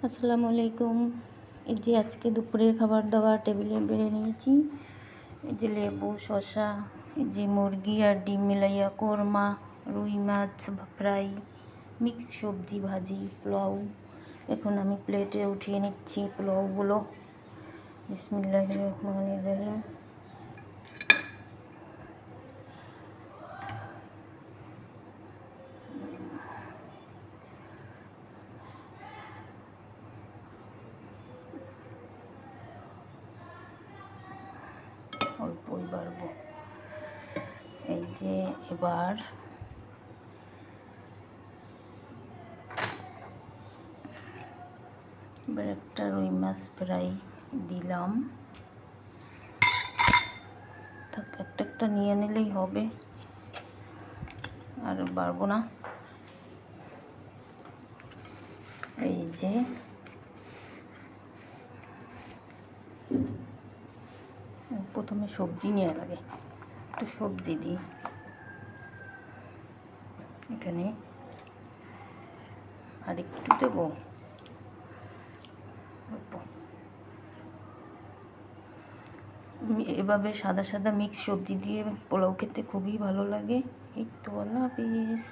আসসালামু আলাইকুম। এই যে আজকে দুপুরের খাবার দাবার টেবিলে বেড়ে নিয়েছি। এই যে লেবু, শসা, এই যে মুরগি আর ডিম মিলাইয়া কোরমা, রুই মাছ ফ্রাই, মিক্স সবজি ভাজি, পোলাও। এখন আমি প্লেটে উঠিয়ে নিচ্ছি পোলাওগুলো। বিসমিল্লাহির রহমানির রহিম। অল্পই বাড়বো। এই যে এবার একটা রুই মাছ ফ্রাই দিলাম। একটা নিয়ে নিলেই হবে, আর বাড়বো না। এই যে প্রথমে সবজি নেওয়া লাগে, একটু সবজি দিই এখানে, আর একটু দেবো অল্প। এভাবে সাদা সাদা মিক্স সবজি দিয়ে পোলাও খেতে খুবই ভালো লাগে। এই তো, আল্লাহ হাফিজ।